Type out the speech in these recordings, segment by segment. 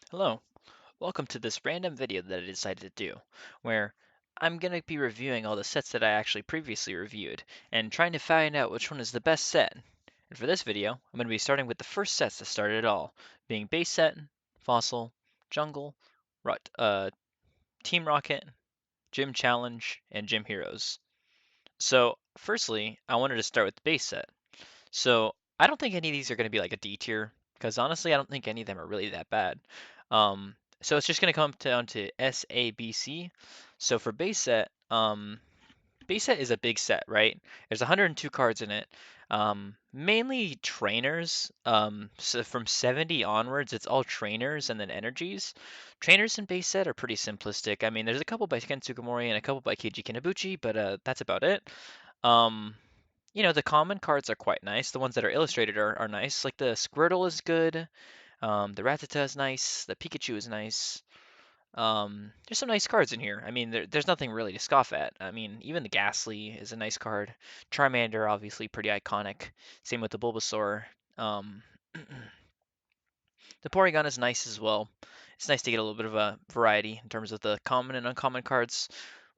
Hello, welcome to this random video that I decided to do, where I'm going to be reviewing all the sets that I actually previously reviewed, and trying to find out which one is the best set. And for this video, I'm going to be starting with the first sets that started it all, being Base Set, Fossil, Jungle, Rot Team Rocket, Gym Challenge, and Gym Heroes. So, firstly, I wanted to start with the base set. So I don't think any of these are going to be like a D tier because honestly, I don't think any of them are really that bad. Um, so it's just going to come down to S, A, B, C. So for base set is a big set, right? There's 102 cards in it. Mainly trainers. So from 70 onwards, it's all trainers and then energies. Trainers in base set are pretty simplistic. I mean, there's a couple by Ken Sugimori and a couple by Keiji Kinabuchi, but that's about it. Um, the common cards are quite nice. The ones that are illustrated are nice. Like the Squirtle is good. The Rattata is nice. The Pikachu is nice. There's some nice cards in here. I mean, there's nothing really to scoff at. I mean, even the Ghastly is a nice card. Charmander, obviously pretty iconic. Same with the Bulbasaur. Um, the Porygon is nice as well. It's nice to get a little bit of a variety in terms of the common and uncommon cards.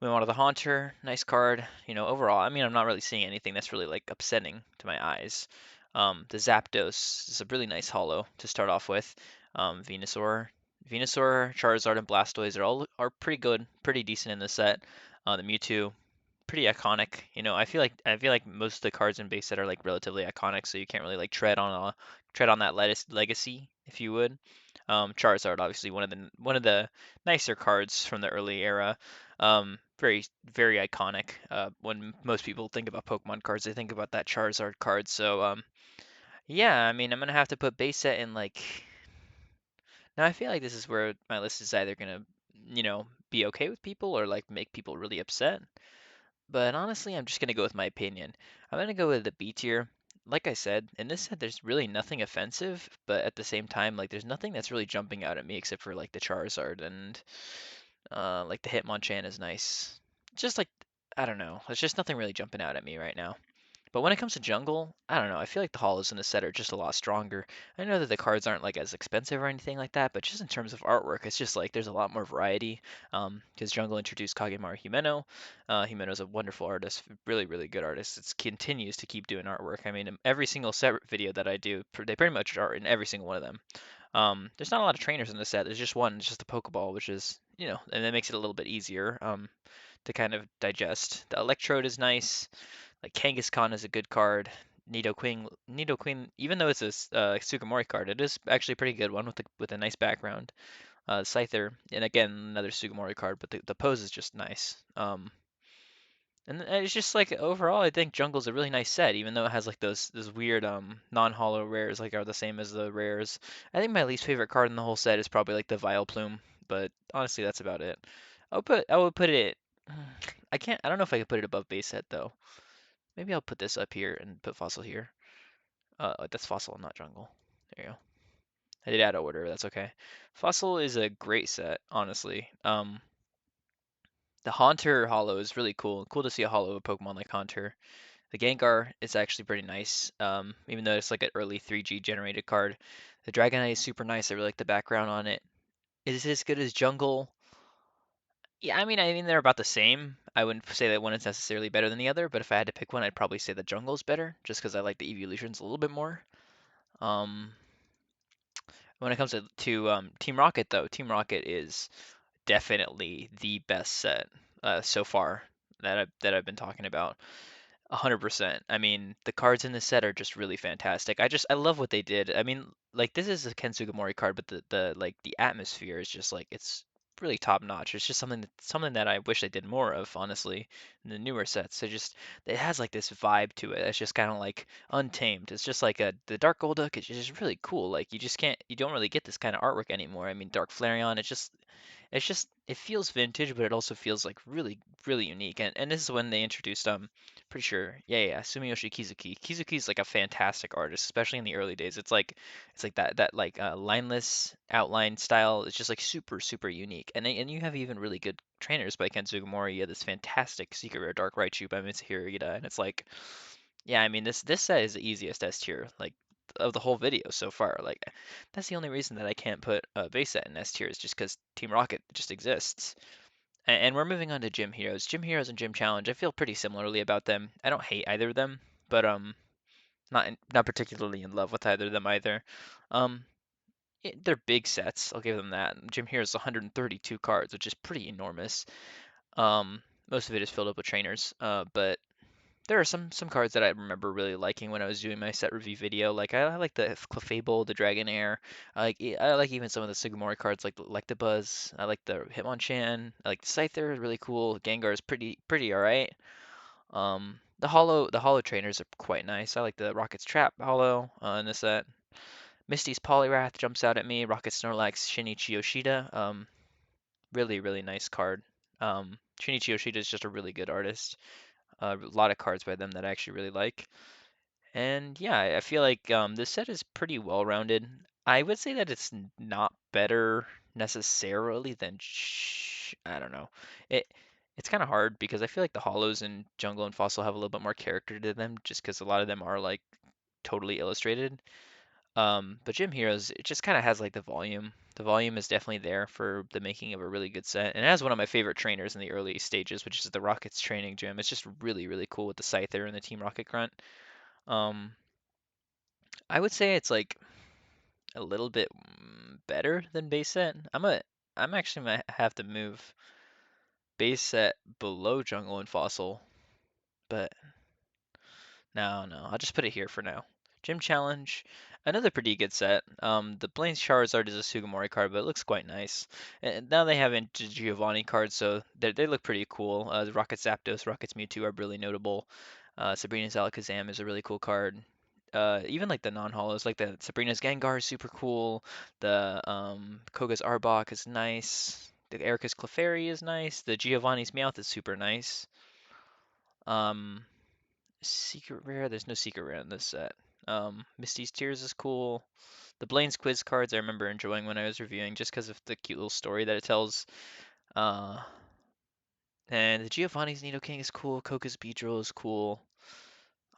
We wanted the Haunter, nice card. Overall, I mean, I'm not really seeing anything that's really like upsetting to my eyes. The Zapdos is a really nice holo to start off with. Venusaur, Charizard, and Blastoise are pretty good, pretty decent in the set. The Mewtwo, pretty iconic. I feel like most of the cards in base set are like relatively iconic, so you can't really like tread on that legacy, if you would. Charizard, obviously one of the nicer cards from the early era. Very very iconic. When most people think about Pokemon cards, they think about that Charizard card. So yeah, I mean I'm gonna have to put base set in like. Now I feel like this is where my list is either gonna be okay with people or like make people really upset. But honestly, I'm just gonna go with my opinion. I'm gonna go with the B tier. Like I said, in this set, there's really nothing offensive, but at the same time, like there's nothing that's really jumping out at me except for like the Charizard and like the Hitmonchan is nice. Just like I don't know, there's just nothing really jumping out at me right now. But when it comes to jungle, I don't know. I feel like the hollows in the set are just a lot stronger. I know that the cards aren't like as expensive or anything like that, but just in terms of artwork, it's just like there's a lot more variety. Because jungle introduced Kagemaru Himeno. Himeno's a wonderful artist, really, really good artist. It continues to keep doing artwork. I mean, in every single set video that I do, they pretty much are in every single one of them. There's not a lot of trainers in the set. There's just one. It's just a Pokeball, which is, and that makes it a little bit easier to kind of digest. The Electrode is nice. Like Kangaskhan is a good card. Nidoqueen, even though it's a Sugimori card, it is actually a pretty good one with a nice background. Scyther, and again another Sugimori card, but the pose is just nice. And it's just like overall, I think Jungle's a really nice set, even though it has like those weird non-holo rares like are the same as the rares. I think my least favorite card in the whole set is probably like the Vileplume, but honestly that's about it. I would put it. I don't know if I could put it above base set though. Maybe I'll put this up here and put Fossil here. That's Fossil, not Jungle. There you go. I did out of order. That's okay. Fossil is a great set, honestly. The Haunter Hollow is really cool. Cool to see a Hollow of a Pokemon like Haunter. The Gengar is actually pretty nice, even though it's like an early 3G generated card. The Dragonite is super nice. I really like the background on it. Is it as good as Jungle? Yeah, I mean they're about the same. I wouldn't say that one is necessarily better than the other, but if I had to pick one, I'd probably say the Jungle's better, just because I like the evolutions a little bit more. Um, when it comes to Team Rocket, though, Team Rocket is definitely the best set so far that I've been talking about. 100%. I mean, the cards in this set are just really fantastic. I love what they did. I mean, like this is a Ken Sugimori card, but the like the atmosphere is just like it's really top notch. It's just something that I wish they did more of, honestly, in the newer sets. It has like this vibe to it. It's just kind of like untamed. It's just like the Dark Golduck is just really cool. Like you don't really get this kind of artwork anymore. I mean, Dark Flareon, it feels vintage, but it also feels like really, really unique. And this is when they introduced pretty sure, yeah, Sumiyoshi Kizuki. Kizuki is like a fantastic artist, especially in the early days. It's like that like lineless outline style. It's just like super, super unique. And you have even really good trainers by Ken Sugimori. You have this fantastic Secret Rare Dark Raichu by Mitsuhiro Ida, and it's like, yeah, I mean this set is the easiest S tier. Like of the whole video so far. Like that's the only reason that I can't put a base set in S tier is just because Team Rocket just exists. And we're moving on to Gym Heroes. Gym Heroes and Gym Challenge, I feel pretty similarly about them. I don't hate either of them, but not particularly in love with either of them either. Um, they're big sets. I'll give them that. Gym Heroes 132 cards, which is pretty enormous. Most of it is filled up with trainers, but there are some cards that I remember really liking when I was doing my set review video. Like I like the Clefable, the Dragonair. I like even some of the Sugimori cards like the Buzz. I like the Hitmonchan. I like the Scyther, really cool. Gengar is pretty alright. The holo trainers are quite nice. I like the Rocket's Trap holo in this set. Misty's Poliwrath jumps out at me. Rocket Snorlax, Shinichi Yoshida. Really nice card. Shinichi Yoshida is just a really good artist. A lot of cards by them that I actually really like. And yeah, I feel like this set is pretty well rounded. I would say that it's not better necessarily than I don't know. It it's kind of hard because I feel like the hollows in Jungle and Fossil have a little bit more character to them just because a lot of them are like totally illustrated. But Gym Heroes, it just kind of has like the volume. The volume is definitely there for the making of a really good set. And it has one of my favorite trainers in the early stages, which is the Rocket's training gym. It's just really cool with the Scyther and the Team Rocket Grunt. Um, I would say it's like a little bit better than base set. I'm actually might have to move base set below Jungle and Fossil, but no, I'll just put it here for now. Gym Challenge, another pretty good set. The Blaine's Charizard is a Sugimori card, but it looks quite nice. And now they have into Giovanni cards, so they look pretty cool. The Rocket Zapdos, Rocket's Mewtwo are really notable. Sabrina's Alakazam is a really cool card. Even like the non-holos, like the Sabrina's Gengar is super cool. The Koga's Arbok is nice. The Erica's Clefairy is nice. The Giovanni's Meowth is super nice. Um, Secret rare? There's no secret rare in this set. Misty's Tears is cool. The Blaine's Quiz cards I remember enjoying when I was reviewing just because of the cute little story that it tells. Uh, and the Giovanni's Nidoking is cool. Coca's Beedrill is cool.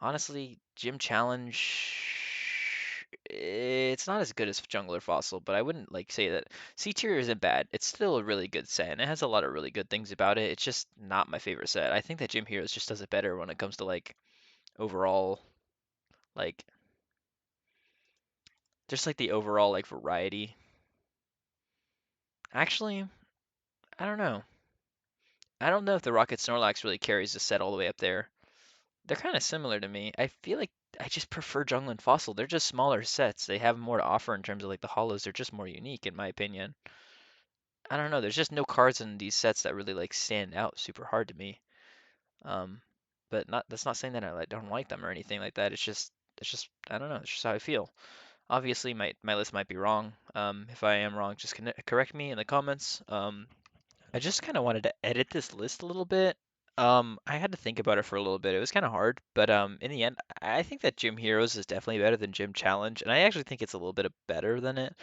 Honestly, Gym Challenge, it's not as good as Jungler Fossil, but I wouldn't like say that C tier isn't bad. It's still a really good set, and it has a lot of really good things about it. It's just not my favorite set. I think that Gym Heroes just does it better when it comes to like overall like just like the overall like variety. Actually, I don't know. I don't know if the Rocket Snorlax really carries the set all the way up there. They're kind of similar to me. I feel like I just prefer Jungle and Fossil. They're just smaller sets. They have more to offer in terms of like the hollows. They're just more unique in my opinion. I don't know. There's just no cards in these sets that really like stand out super hard to me. Um, but not that's not saying that I like don't like them or anything like that. It's just I don't know. It's just how I feel. Obviously, my list might be wrong. If I am wrong, just correct me in the comments. I just kind of wanted to edit this list a little bit. I had to think about it for a little bit. It was kind of hard, but in the end, I think that Gym Heroes is definitely better than Gym Challenge, and I actually think it's a little bit better than it.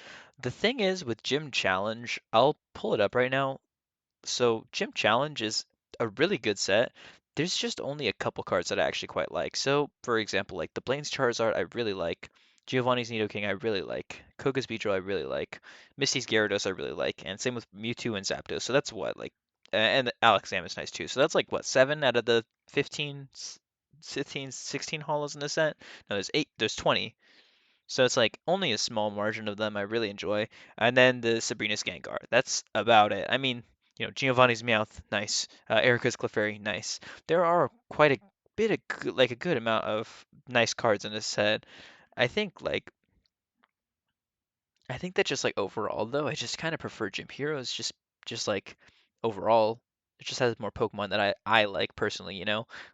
The thing is with Gym Challenge, I'll pull it up right now. So Gym Challenge is a really good set. There's just only a couple cards that I actually quite like. So, for example, like the Blaine's Charizard, I really like. Giovanni's Nidoking, I really like. Koga's Beedrill, I really like. Misty's Gyarados, I really like. And same with Mewtwo and Zapdos. So that's what, like, and Alakazam is nice too. So that's like what, 7 out of the 15, 16 holos in the set? No, there's 20. So it's like only a small margin of them I really enjoy. And then the Sabrina's Gengar. That's about it. I mean, Giovanni's Meowth, nice. Erica's Clefairy, nice. There are quite a bit of like a good amount of nice cards in this set. I think like I think that just like overall though, I just kind of prefer Gym Heroes just like overall. It just has more Pokemon that I like personally,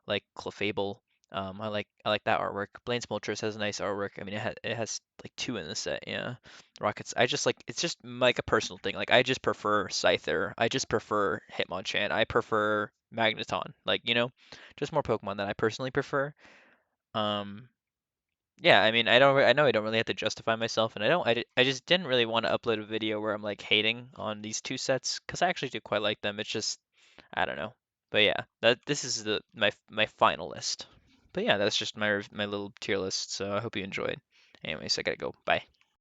like Clefable. I like that artwork. Blaine's Moltres has nice artwork. I mean it has like two in the set, yeah. Rockets. I just like it's just like a personal thing. Like I just prefer Scyther. I just prefer Hitmonchan. I prefer Magneton. Like, just more Pokemon that I personally prefer. Um yeah, I mean, I know I don't really have to justify myself, and I just didn't really want to upload a video where I'm like hating on these two sets because I actually do quite like them. It's just I don't know, but yeah, this is my final list. But yeah, that's just my little tier list. So I hope you enjoyed. Anyways, I gotta go. Bye.